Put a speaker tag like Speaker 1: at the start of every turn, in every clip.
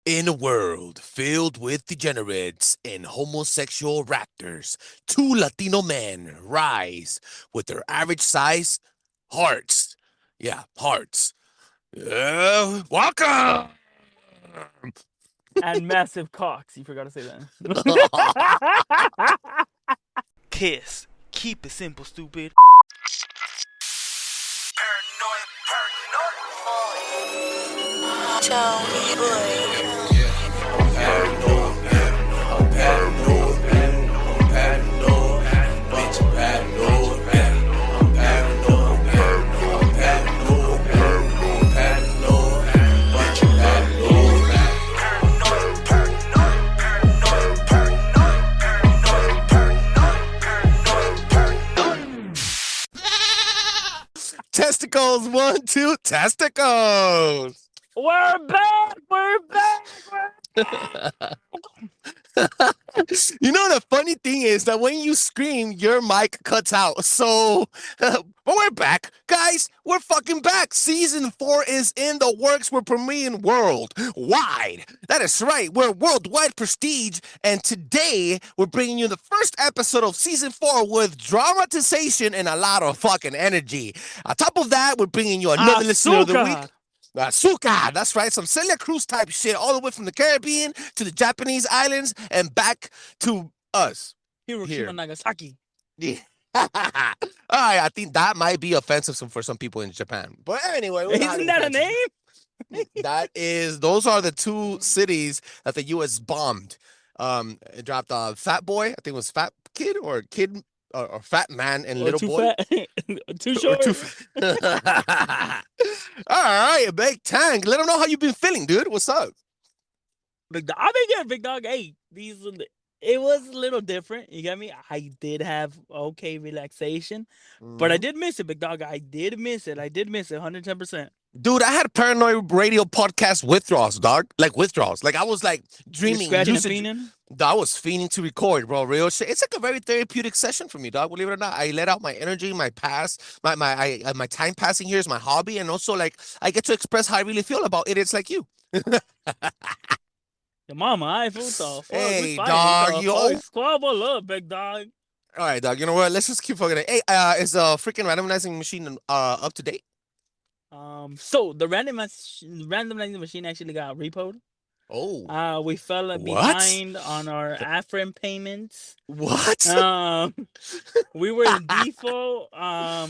Speaker 1: In a world filled with degenerates and homosexual raptors, two Latino men rise with their average size hearts. Yeah, hearts. Welcome!
Speaker 2: And massive cocks. You forgot to say that.
Speaker 3: Kiss. Keep it simple, stupid.
Speaker 4: Tony boy.
Speaker 1: Testicles, 1, 2, testicles.
Speaker 2: We're back. We're back.
Speaker 1: You know, the funny thing is that when you scream, your mic cuts out. So, but we're back. Guys, we're fucking back. Season 4 is in the works. We're premiering worldwide. That is right. We're worldwide prestige. And today, we're bringing you the first episode of Season 4 with dramatization and a lot of fucking energy. On top of that, we're bringing you another listener of the week. Azúcar, that's right. Some Celia Cruz type shit, all the way from the Caribbean to the Japanese islands and back to us.
Speaker 2: Hiroshima, Nagasaki.
Speaker 1: Yeah. All right, I think that might be offensive for some people in Japan. But anyway,
Speaker 2: Isn't that a name?
Speaker 1: Those are the two cities that the U.S. bombed. It dropped Fat Boy, I think it was Fat Kid or Fat Man and Little
Speaker 2: too
Speaker 1: Boy.
Speaker 2: Fat. Too short.
Speaker 1: All right, Big Tank. Let them know how you've been feeling, dude. What's up?
Speaker 2: Big dog. I've been good, big dog. Hey, it was a little different. You got me? I did have okay relaxation, but I did miss it, big dog. I did miss it 110%.
Speaker 1: Dude, I had paranoid radio podcast withdrawals, dog. Like withdrawals. Like I was like dreaming.
Speaker 2: You're scratching and fiending?
Speaker 1: I was fiending to record, bro. Real shit. It's like a very therapeutic session for me, dog. Believe it or not, I let out my energy, my past, my time passing here is my hobby, and also like I get to express how I really feel about it. It's like you.
Speaker 2: Your mama, I feel off.
Speaker 1: Hey, dog, you
Speaker 2: squabble up, big dog.
Speaker 1: All right, dog. You know what? Let's just keep fucking. Hey, is the freaking randomizing machine up to date?
Speaker 2: So the randomizing machine actually got repoed.
Speaker 1: Oh.
Speaker 2: We fell behind on our Afrin payments.
Speaker 1: What?
Speaker 2: We were in default.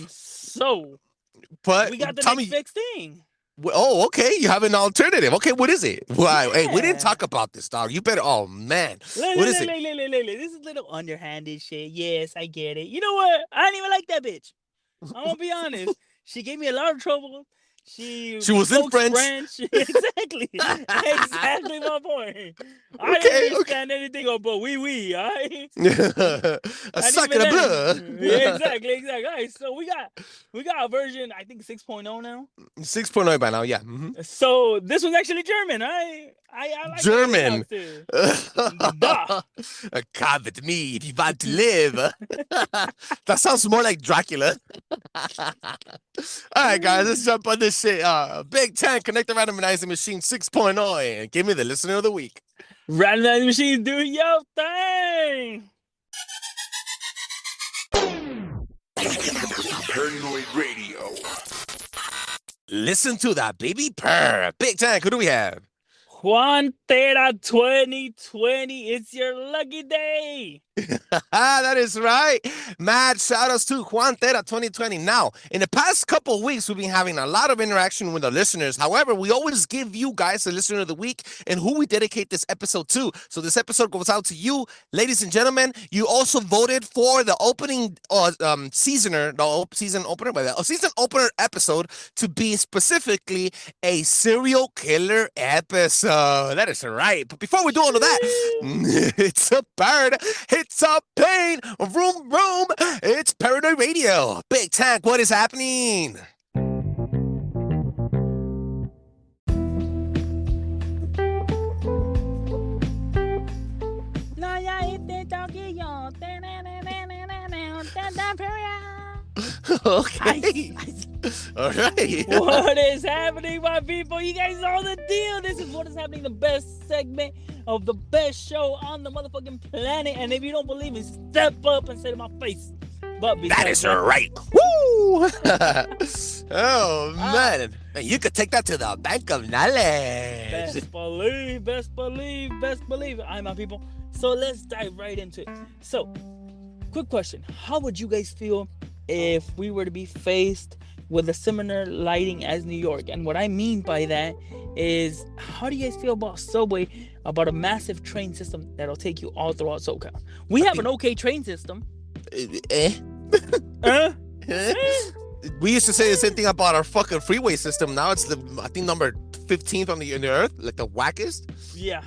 Speaker 2: So
Speaker 1: but
Speaker 2: we got the next big thing.
Speaker 1: Oh, okay. You have an alternative. Okay, what is it? Why? Yeah. Hey, we didn't talk about this, dog. You better. Oh man, what is it?
Speaker 2: This is a little underhanded shit. Yes, I get it. You know what? I didn't even like that bitch. I'm gonna be honest. She gave me a lot of trouble. She
Speaker 1: was in French.
Speaker 2: Exactly. Exactly my point. I didn't understand anything about oui. I
Speaker 1: a suck and a blood.
Speaker 2: Exactly. All right, so we got a version, I think 6.0 now.
Speaker 1: 6.0 by now, yeah. Mm-hmm.
Speaker 2: So this was actually German. I like
Speaker 1: German.
Speaker 2: Duh.
Speaker 1: Come with me if you want to live. That sounds more like Dracula. All right, guys, let's jump on this shit. Big Tank, connect the randomizing machine 6.0 and give me the listener of the week.
Speaker 2: Randomizing machine, do your thing.
Speaker 1: Paranoid Radio. Listen to that baby purr. Big Tank, who do we have?
Speaker 2: Juan Tera 2020. It's your lucky day.
Speaker 1: That is right. Mad shout outs to Juan Tera 2020. Now, in the past couple of weeks, we've been having a lot of interaction with the listeners. However, we always give you guys the listener of the week and who we dedicate this episode to. So this episode goes out to you, ladies and gentlemen. You also voted for the opening season opener episode to be specifically a serial killer episode. That is right. But before we do all of that, it's a bird. It's a pain. Room. It's Paranoid Radio. Big Tank, what is happening? Okay. All right.
Speaker 2: What is happening, my people? You guys know the deal. This is what is happening, the best segment of the best show on the motherfucking planet. And if you don't believe me, step up and say to my face. But
Speaker 1: That is right. Woo! Oh, man. You could take that to the bank of knowledge.
Speaker 2: Best believe, best believe, best believe. All right, my people. So let's dive right into it. So, quick question. How would you guys feel if we were to be faced with a similar lighting as New York? And what I mean by that is, how do you guys feel about Subway, about a massive train system that'll take you all throughout SoCal? We have an okay train system.
Speaker 1: We used to say the same thing about our fucking freeway system. Now it's I think number 15th on the earth, like the wackest.
Speaker 2: Yeah.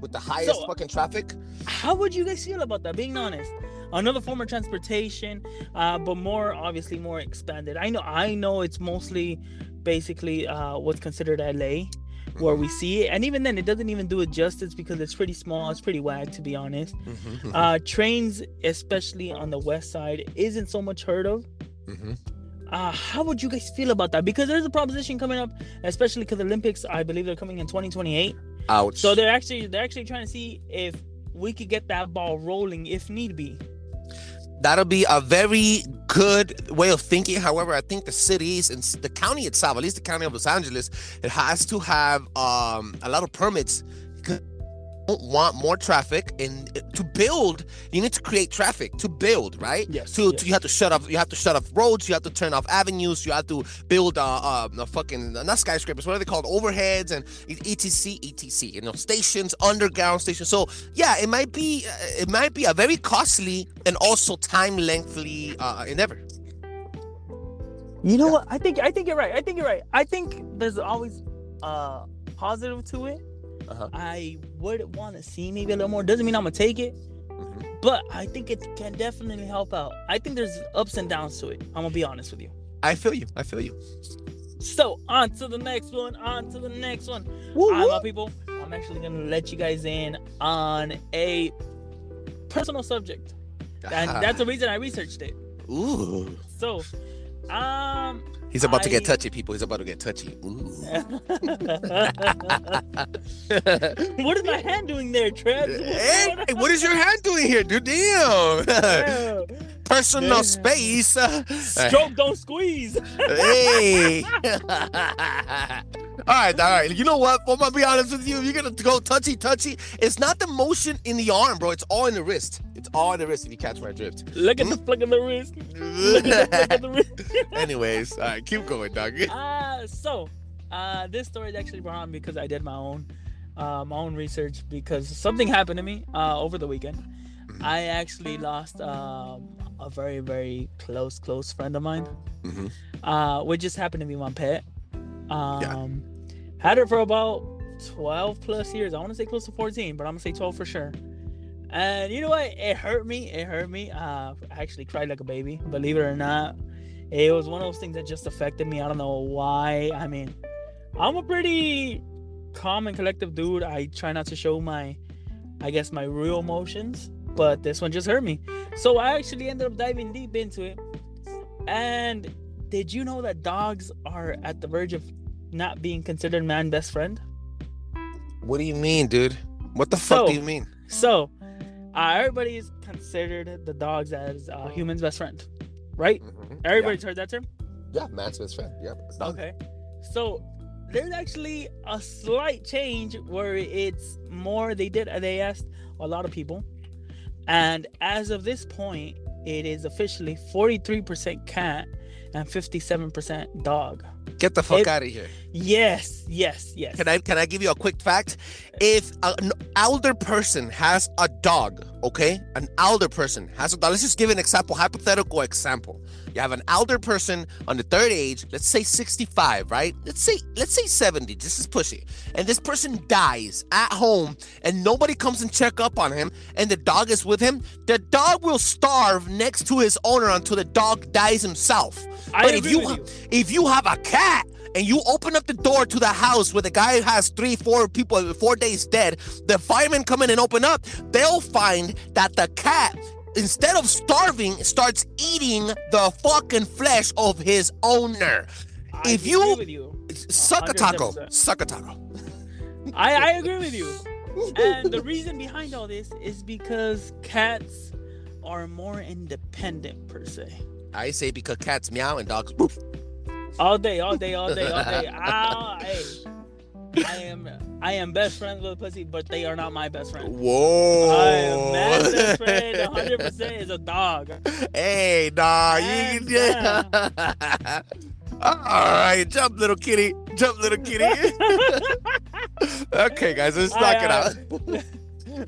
Speaker 1: With the highest fucking traffic.
Speaker 2: How would you guys feel about that? Being honest, another form of transportation, but obviously more expanded. I know it's mostly basically what's considered LA, where we see it, and even then it doesn't even do it justice because it's pretty small, it's pretty whack, to be honest. Trains, especially on the west side, isn't so much heard of. How would you guys feel about that? Because there's a proposition coming up, especially because the Olympics, I believe they're coming in 2028.
Speaker 1: Ouch.
Speaker 2: So they're actually trying to see if we could get that ball rolling if need be.
Speaker 1: That'll be a very good way of thinking. However, I think the cities and the county itself, at least the county of Los Angeles, it has to have a lot of permits. Don't want more traffic, and to build you need to create traffic to build, right?
Speaker 2: Yes.
Speaker 1: You have to shut off roads, you have to turn off avenues, you have to build fucking not skyscrapers, what are they called, overheads and etc, stations, underground stations. So yeah, it might be a very costly and also time lengthy endeavor.
Speaker 2: You know what, I think you're right. I think there's always positive to it. I would want to see maybe a little more. Doesn't mean I'm gonna take it, but I think it can definitely help out. I think there's ups and downs to it. I'm gonna be honest with you.
Speaker 1: I feel you.
Speaker 2: So on to the next one. All right, my people, I'm actually gonna let you guys in on a personal subject, and that's the reason I researched it.
Speaker 1: Ooh.
Speaker 2: So,
Speaker 1: He's about to get touchy, people. He's about to get touchy. Ooh.
Speaker 2: What is my hand doing there, Trev?
Speaker 1: Hey, what is your hand doing here, dude? Damn. Personal space.
Speaker 2: Stroke, don't squeeze.
Speaker 1: Hey. All right. You know what? I'm gonna be honest with you. If you're gonna go touchy, it's not the motion in the arm, bro. It's all in the wrist. If you catch my drift.
Speaker 2: Look at the flick of the wrist. Look at the flick of the wrist.
Speaker 1: Anyways, all right, keep going, dog.
Speaker 2: So this story is actually brought on because I did my own research, because something happened to me over the weekend. I actually lost a very, very close friend of mine. Which just happened to be my pet. Had her for about 12 plus years. I want to say close to 14, but I'm gonna say 12 for sure. And you know what? It hurt me. I actually cried like a baby, believe it or not. It was one of those things that just affected me. I don't know why. I mean, I'm a pretty calm and collective dude. I try not to show my real emotions, but this one just hurt me. So I actually ended up diving deep into it. And did you know that dogs are at the verge of not being considered man's best friend? What
Speaker 1: do you mean, dude? What the fuck do you mean?
Speaker 2: So, everybody is considered the dogs as human's best friend, right? Everybody's heard that term?
Speaker 1: Yeah, man's best friend. Yeah.
Speaker 2: Okay. So, there's actually a slight change where it's more, they asked a lot of people. And as of this point, it is officially 43% cat and 57% dog.
Speaker 1: Get the fuck out of here.
Speaker 2: Yes.
Speaker 1: Can I give you a quick fact? If an older person has a dog, okay? An older person has a dog. Let's just give an example, hypothetical example. You have an older person on the third age, let's say 65, right? Let's say 70, just as pushy. And this person dies at home and nobody comes and check up on him and the dog is with him. The dog will starve next to his owner until the dog dies himself. But if you have a cat and you open up the door to the house where the guy has 3-4 people, 4 days dead, the firemen come in and open up, they'll find that the cat instead of starving, starts eating the fucking flesh of his owner.
Speaker 2: I
Speaker 1: If
Speaker 2: agree
Speaker 1: you
Speaker 2: with you.
Speaker 1: suck a taco,
Speaker 2: 110%.
Speaker 1: suck a taco.
Speaker 2: I agree with you. And the reason behind all this is because cats are more independent per se.
Speaker 1: I say because cats meow and dogs woof.
Speaker 2: All day, all day, all day, all day. Hey, I am best friends with pussy, but they are not my best friend.
Speaker 1: Whoa.
Speaker 2: I am my best friend 100% is a dog.
Speaker 1: Hey, dog.
Speaker 2: Hands
Speaker 1: You All right, jump, little kitty. Jump, little kitty. Okay, guys, let's knock it out.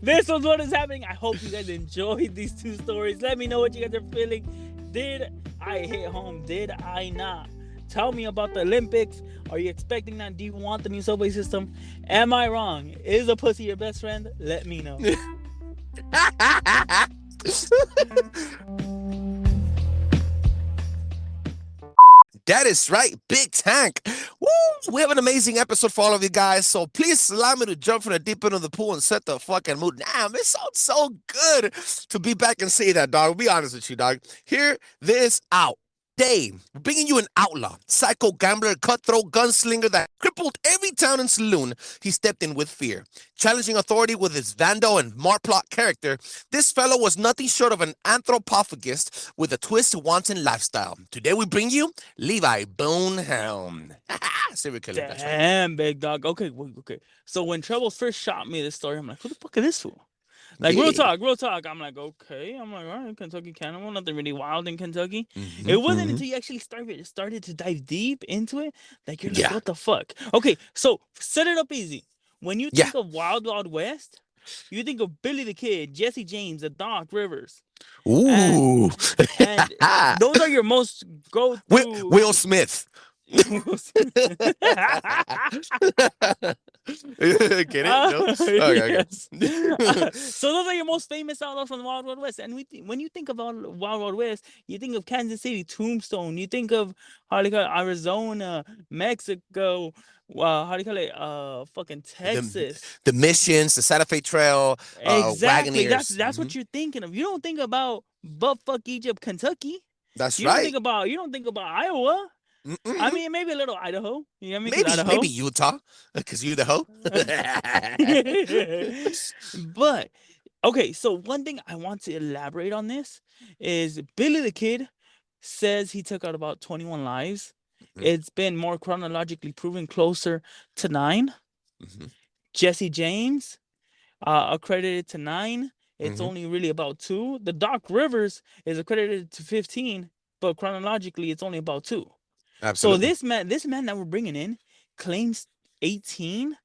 Speaker 2: This was what is happening. I hope you guys enjoyed these two stories. Let me know what you guys are feeling. Did I hit home? Did I not? Tell me about the Olympics. Are you expecting that? Do you want the new subway system? Am I wrong? Is a pussy your best friend? Let me know.
Speaker 1: That is right, Big Tank. Woo! We have an amazing episode for all of you guys, so please allow me to jump from the deep end of the pool and set the fucking mood. Damn, it sounds so good to be back and say that, dog. I'll be honest with you, dog. Hear this out. Dave, bringing you an outlaw, psycho gambler, cutthroat gunslinger that crippled every town and saloon he stepped in with fear. Challenging authority with his Vando and Marplot character, this fellow was nothing short of an anthropophagist with a twist to wanton lifestyle. Today we bring you Levi Boone Helm. Serial killer. That's right.
Speaker 2: Damn, big dog. Okay. So when Trebles first shot me this story, I'm like, who the fuck is this fool? Like, real talk. I'm like, okay. I'm like, all right, Kentucky Cannibal, nothing really wild in Kentucky. It wasn't until you actually started to dive deep into it that you're like, what the fuck? Okay, so set it up easy. When you think of Wild Wild West, you think of Billy the Kid, Jesse James, the Doc Rivers.
Speaker 1: Ooh.
Speaker 2: And those are your most go-to.
Speaker 1: Will Smith. Get it? No? Okay.
Speaker 2: So those are your most famous outlaws from the Wild Wild West. And when you think about Wild Wild West, you think of Kansas City, Tombstone. You think of Arizona, Mexico. How do you call it? Fucking Texas.
Speaker 1: The Missions, the Santa Fe Trail.
Speaker 2: Exactly.
Speaker 1: Wagoneers.
Speaker 2: That's what you're thinking of. You don't think about buttfuck Egypt, Kentucky.
Speaker 1: That's
Speaker 2: you
Speaker 1: right.
Speaker 2: You don't think about Iowa. I mean, maybe a little Idaho. You know what I mean?
Speaker 1: Maybe Utah, because you the hoe.
Speaker 2: But okay, so one thing I want to elaborate on this is Billy the Kid says he took out about 21 lives. It's been more chronologically proven closer to 9. Jesse James accredited to 9. It's only really about 2. The Doc Rivers is accredited to 15, but chronologically it's only about 2.
Speaker 1: Absolutely.
Speaker 2: So this man that we're bringing in claims 18,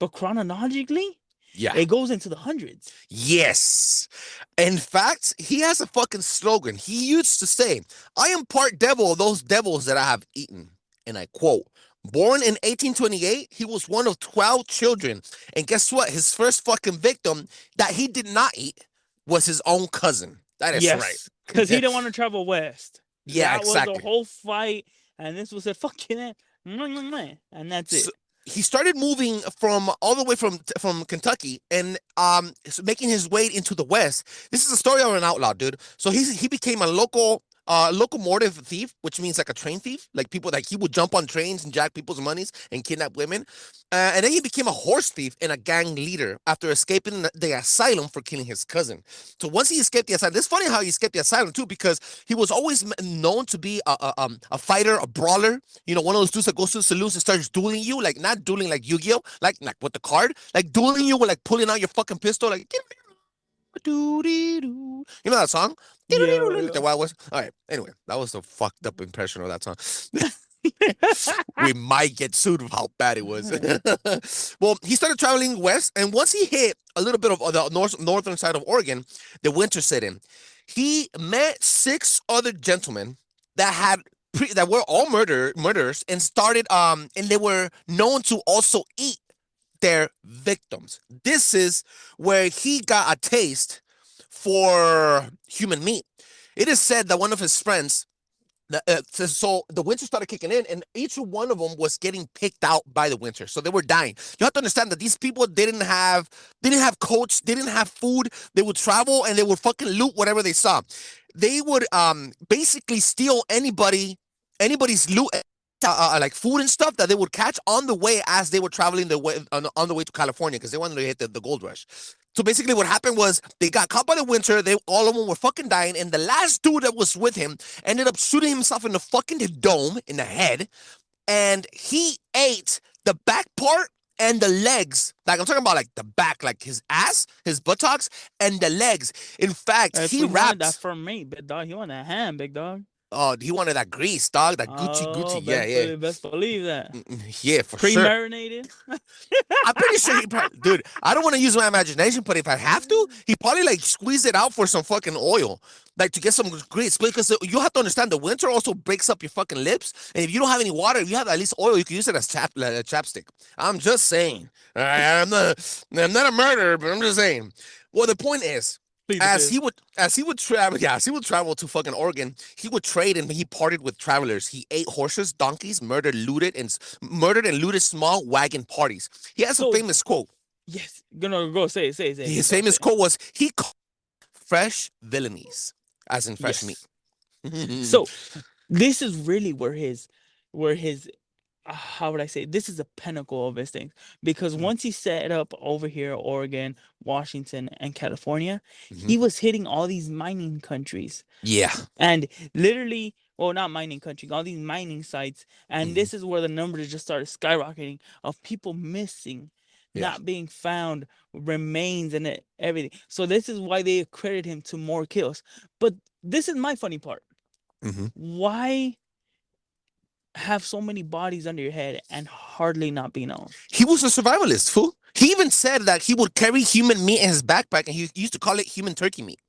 Speaker 2: but chronologically, it goes into the hundreds.
Speaker 1: Yes. In fact, he has a fucking slogan. He used to say, "I am part devil of those devils that I have eaten." And I quote, born in 1828, he was one of 12 children. And guess what? His first fucking victim that he did not eat was his own cousin. That is right.
Speaker 2: Because he didn't want to travel west.
Speaker 1: Yeah,
Speaker 2: that was the whole fight. And this was a fucking, and that's it.
Speaker 1: He started moving all the way from Kentucky and making his way into the West. This is a story of an outlaw, dude. So he became a locomotive thief, which means like a train thief, like people like he would jump on trains and jack people's monies and kidnap women. And then he became a horse thief and a gang leader after escaping the asylum for killing his cousin. So once he escaped the asylum, it's funny how he escaped the asylum too, because he was always known to be a fighter, a brawler. You know, one of those dudes that goes to the saloons and starts dueling you, like not dueling like Yu-Gi-Oh, like with the card, like dueling you with like pulling out your fucking pistol, like. You know that song? The Wild West. All right. Anyway, that was a fucked up impression of that song. We might get sued of how bad it was. Well, he started traveling west, and once he hit a little bit of the northern side of Oregon, the winter set in. He met 6 other gentlemen that were all murderers, and started and they were known to also eat their victims. This is where he got a taste for human meat. It is said that one of his friends So the winter started kicking in, and each one of them was getting picked out by the winter. So they were dying. You have to understand that these people didn't have coats, they didn't have food. They would travel and they would fucking loot whatever they saw. They would basically steal anybody's loot. Like food and stuff that they would catch on the way as they were traveling on the way to California because they wanted to hit the gold rush. So basically, what happened was they got caught by the winter. All of them were fucking dying, and the last dude that was with him ended up shooting himself in the fucking dome in the head, and he ate the back part and the legs. Like I'm talking about, like the back, like his ass, his buttocks, and the legs. In fact, he
Speaker 2: wanted that
Speaker 1: wrapped.
Speaker 2: for me, big dog. He wanted that ham, big dog.
Speaker 1: Oh, he wanted that grease, dog. That Gucci,
Speaker 2: Oh,
Speaker 1: Gucci. Yeah.
Speaker 2: best believe that.
Speaker 1: Yeah, for sure.
Speaker 2: Pre-marinated.
Speaker 1: I'm pretty sure dude, I don't want to use my imagination, but if I have to, he probably like squeeze it out for some fucking oil, like to get some grease. Because you have to understand, the winter also breaks up your fucking lips, and if you don't have any water, if you have at least oil, you can use it as chapstick. I'm just saying. I'm not a murderer, but I'm just saying. Well, the point is, as he would travel to fucking Oregon, he would trade and he partied with travelers. He ate horses, donkeys, murdered and looted small wagon parties. He has a famous quote.
Speaker 2: Yes, go say it.
Speaker 1: His famous quote was, he called fresh villainies, as in fresh meat.
Speaker 2: So this is really where his how would I say, this is the pinnacle of his thing, because once he set up over here, Oregon, Washington, and California, he was hitting all these mining countries.
Speaker 1: Yeah.
Speaker 2: And literally, well, not mining countries, all these mining sites. And this is where the numbers just started skyrocketing of people missing, not being found, remains, and everything. So this is why they accredit him to more kills. But this is my funny part. Why have so many bodies under your head and hardly not be known?
Speaker 1: He was a survivalist, fool. He even said that he would carry human meat in his backpack, and he used to call it human turkey meat.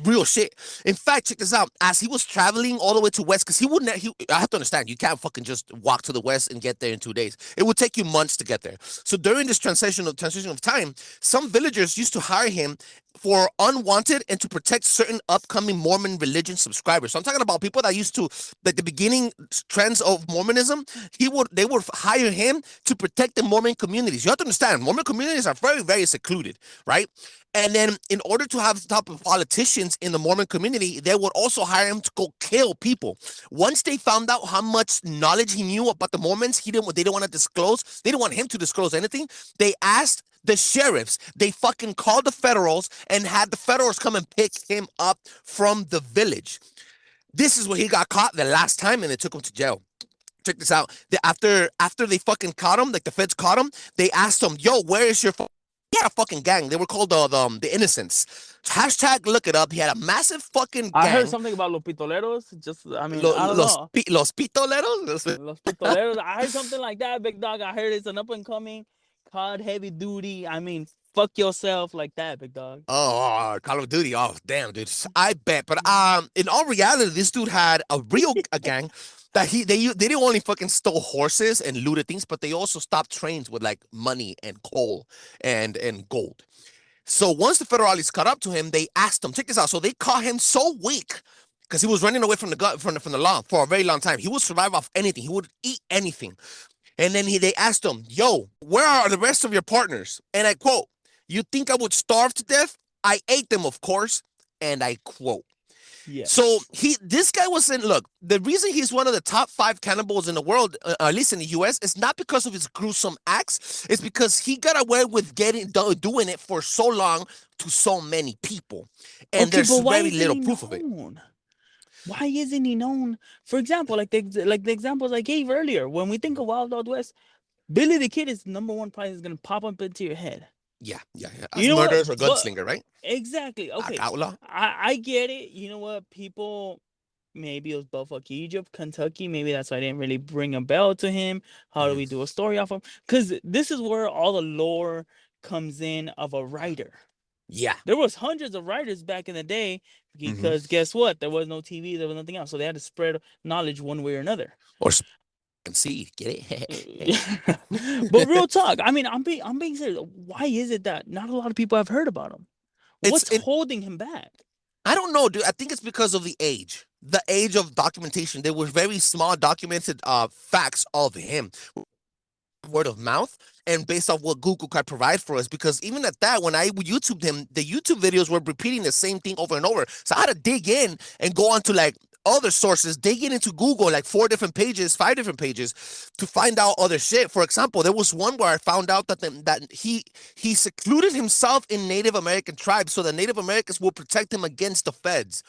Speaker 1: Real shit. In fact, check this out. As he was traveling all the way to West, because I have to understand, you can't fucking just walk to the West and get there in 2 days. It would take you months to get there. So during this transition of time, some villagers used to hire him for unwanted and to protect certain upcoming Mormon religion subscribers. So I'm talking about people that used to, like the beginning trends of Mormonism, they would hire him to protect the Mormon communities. You have to understand, Mormon communities are very, very secluded, right? And then in order to have the type of politicians in the Mormon community, they would also hire him to go kill people. Once they found out how much knowledge he knew about the Mormons, they didn't want to disclose. They didn't want him to disclose anything. They asked the sheriffs. They fucking called the federals and had the federals come and pick him up from the village. This is where he got caught the last time, and they took him to jail. Check this out. After they fucking caught him, like the feds caught him, they asked him, yo, where is your He had a fucking gang. They were called the Innocents. Hashtag look it up. He had a massive fucking gang.
Speaker 2: I heard something about los pistoleros. I don't know.
Speaker 1: Los pistoleros?
Speaker 2: Los pistoleros. I heard something like that, big dog. I heard it's an up and coming COD heavy duty. I mean, fuck yourself like that, big dog.
Speaker 1: Oh, Call of Duty. Oh, damn, dude. I bet. But in all reality, this dude had a gang that they didn't only fucking stole horses and looted things, but they also stopped trains with like money and coal and gold. So once the federales caught up to him, they asked him, check this out. So they caught him so weak because he was running away from the law for a very long time. He would survive off anything. He would eat anything. And then they asked him, yo, where are the rest of your partners? And I quote, you think I would starve to death? I ate them, of course. And I quote.
Speaker 2: Yeah.
Speaker 1: So this guy was saying, look, the reason he's one of the top 5 cannibals in the world, at least in the U.S., is not because of his gruesome acts. It's because he got away with doing it for so long to so many people, and there's very little proof of it.
Speaker 2: Why isn't he known? For example, like the examples I gave earlier, when we think of Wild West, Billy the Kid is number one prize is gonna pop up into your head.
Speaker 1: Yeah. As murderers or gunslinger, right?
Speaker 2: Exactly. Okay.
Speaker 1: Outlaw.
Speaker 2: I get it. You know what? People, maybe it was Buffalo, Egypt, Kentucky. Maybe that's why I didn't really bring a bell to him. How do we do a story off of him? Because this is where all the lore comes in of a writer.
Speaker 1: Yeah.
Speaker 2: There was hundreds of writers back in the day because guess what? There was no TV. There was nothing else. So they had to spread knowledge one way or another.
Speaker 1: Or see, get it?
Speaker 2: But real talk, I mean, I'm being serious. Why is it that not a lot of people have heard about him? What's holding him back?
Speaker 1: I don't know, dude. I think it's because of the age. the age of documentation. There were very small documented facts of him, word of mouth, and based off what Google could provide for us. Because even at that, when I YouTubed him, the YouTube videos were repeating the same thing over and over. So I had to dig in and go on to like other sources, digging into Google, like 4 different pages, 5 different pages, to find out other shit. For example, there was one where I found out that he secluded himself in Native American tribes so the Native Americans will protect him against the feds.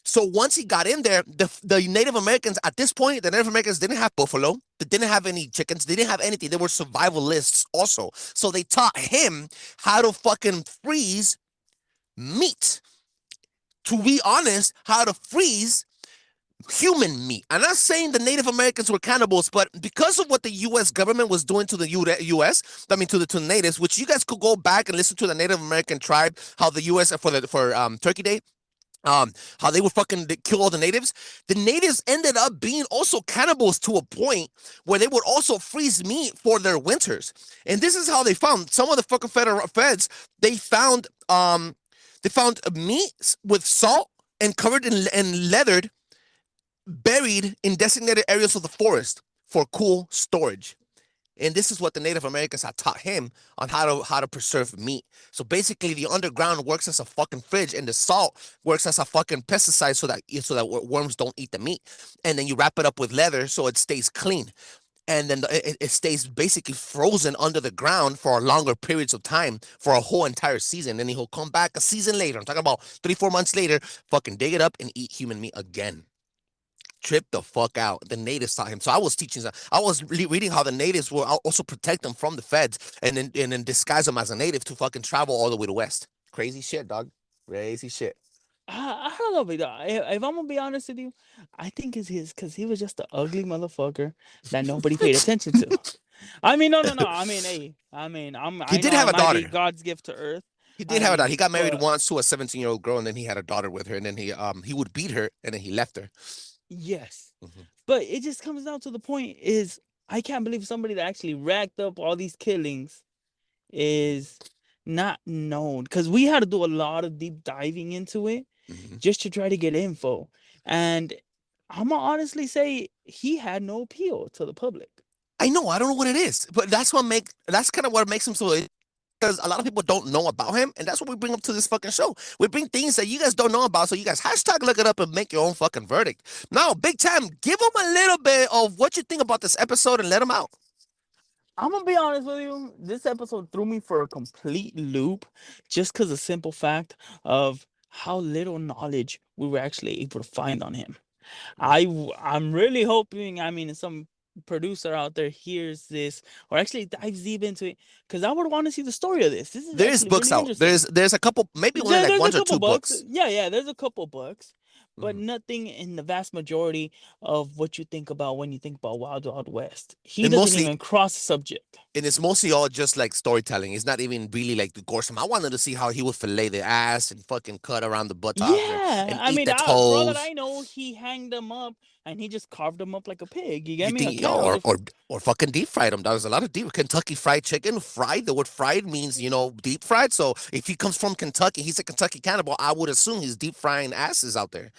Speaker 1: So once he got in there, the Native Americans at this point, the Native Americans didn't have buffalo, they didn't have any chickens, they didn't have anything. They were survivalists also. So they taught him how to fucking freeze meat. To be honest, how to freeze human meat. I'm not saying the Native Americans were cannibals, but because of what the U.S. government was doing to the U.S., I mean to the natives, which you guys could go back and listen to the Native American tribe, how the U.S. for Turkey Day, how they would fucking kill all the natives. The natives ended up being also cannibals to a point where they would also freeze meat for their winters. And this is how they found some of the fucking federal feds. They found meat with salt and covered and leathered, buried in designated areas of the forest for cool storage. And this is what the Native Americans had taught him on how to preserve meat. So basically, the underground works as a fucking fridge, and the salt works as a fucking pesticide so that worms don't eat the meat. And then you wrap it up with leather so it stays clean. And then it stays basically frozen under the ground for longer periods of time for a whole entire season. Then he'll come back a season later. I'm talking about 3-4 months later, fucking dig it up and eat human meat again. Trip the fuck out. The natives taught him. So I was teaching. I was reading how the natives will also protect them from the feds and then disguise them as a native to fucking travel all the way to west. Crazy shit, dog. Crazy shit.
Speaker 2: I don't know, but if I'm gonna be honest with you, I think it's his because he was just an ugly motherfucker that nobody paid attention to. I mean, no. I mean, hey, I mean,
Speaker 1: He did have a daughter.
Speaker 2: God's gift to Earth.
Speaker 1: He did have a daughter. He got married once to a 17-year-old girl, and then he had a daughter with her, and then he would beat her, and then he left her.
Speaker 2: Yes, but it just comes down to the point is I can't believe somebody that actually racked up all these killings is not known, because we had to do a lot of deep diving into it just to try to get info. And I'm gonna honestly say he had no appeal to the public.
Speaker 1: I know. I don't know what it is, but that's kind of what makes him so. Because a lot of people don't know about him, and that's what we bring up to this fucking show. We bring things that you guys don't know about, so you guys hashtag look it up and make your own fucking verdict. Now, Big Time, give them a little bit of what you think about this episode and let them out.
Speaker 2: I'm gonna be honest with you. This episode threw me for a complete loop, just because the simple fact of how little knowledge we were actually able to find on him. I'm really hoping. I mean, some producer out there hears this or actually dives deep into it, because I would want to see the story of this.
Speaker 1: There's books really out. There's a couple, maybe only like 1 or 2 books.
Speaker 2: Yeah, there's a couple books, but nothing in the vast majority of what you think about when you think about Wild Wild West. He doesn't even cross the subject.
Speaker 1: And it's mostly all just like storytelling. It's not even really like the gore. I wanted to see how he would fillet the ass and fucking cut around the buttock.
Speaker 2: Yeah, I mean, for all that I know, he hanged them up and he just carved them up like a pig. You get me?
Speaker 1: Or fucking deep fried them. There's a lot of deep Kentucky Fried Chicken. Fried. The word fried means deep fried. So if he comes from Kentucky, he's a Kentucky cannibal. I would assume he's deep frying asses out there.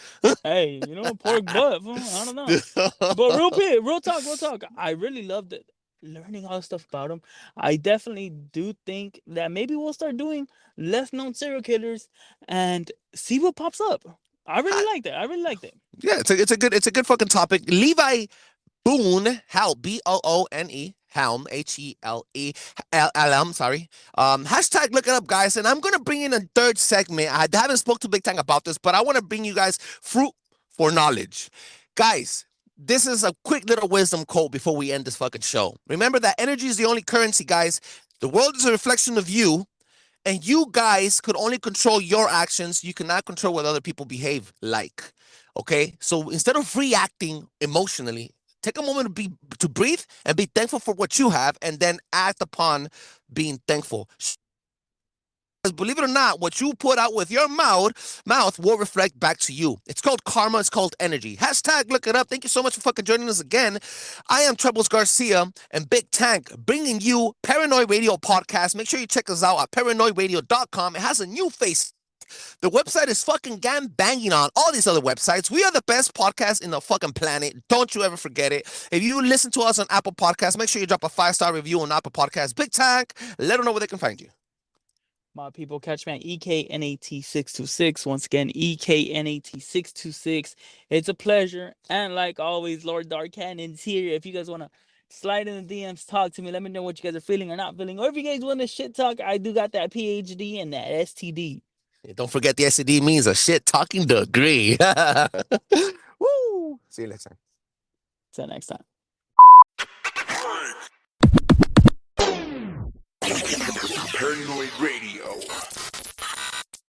Speaker 2: Hey, pork butt. I don't know. But real talk. I really loved it. Learning all this stuff about him. I definitely do think that maybe we'll start doing less known serial killers and see what pops up. I really liked it.
Speaker 1: Yeah, it's a good fucking topic. Levi Boone, Boone, Helm, HELELM, sorry. Hashtag look it up, guys. And I'm gonna bring in a third segment. I haven't spoke to Big Tang about this, but I want to bring you guys fruit for knowledge. Guys, this is a quick little wisdom quote before we end this fucking show. Remember that energy is the only currency, guys. The world is a reflection of you, and you guys could only control your actions. You cannot control what other people behave like. Okay? So instead of reacting emotionally, take a moment to breathe and be thankful for what you have, and then act upon being thankful. Believe it or not, what you put out with your mouth will reflect back to you. It's called karma. It's called energy. Hashtag look it up. Thank you so much for fucking joining us again. I am Trebles Garcia and Big Tank bringing you Paranoid Radio Podcast. Make sure you check us out at paranoidradio.com. It has a new face The website is fucking banging on all these other websites. We are the best podcast in the fucking planet. Don't you ever forget it. If you listen to us on Apple Podcasts, make sure you drop a 5-star review on Apple Podcasts. Big Tank, let them know where they can find you.
Speaker 2: My people, catch me at EKNAT626. Once again, EKNAT626. It's a pleasure. And like always, Lord Dark Cannon's here. If you guys want to slide in the DMs, talk to me. Let me know what you guys are feeling or not feeling. Or if you guys want to shit talk, I do got that PhD and that STD.
Speaker 1: Don't forget the STD means a shit talking degree. Woo! See you next time.
Speaker 2: Till next time.
Speaker 4: Paranoid Radio.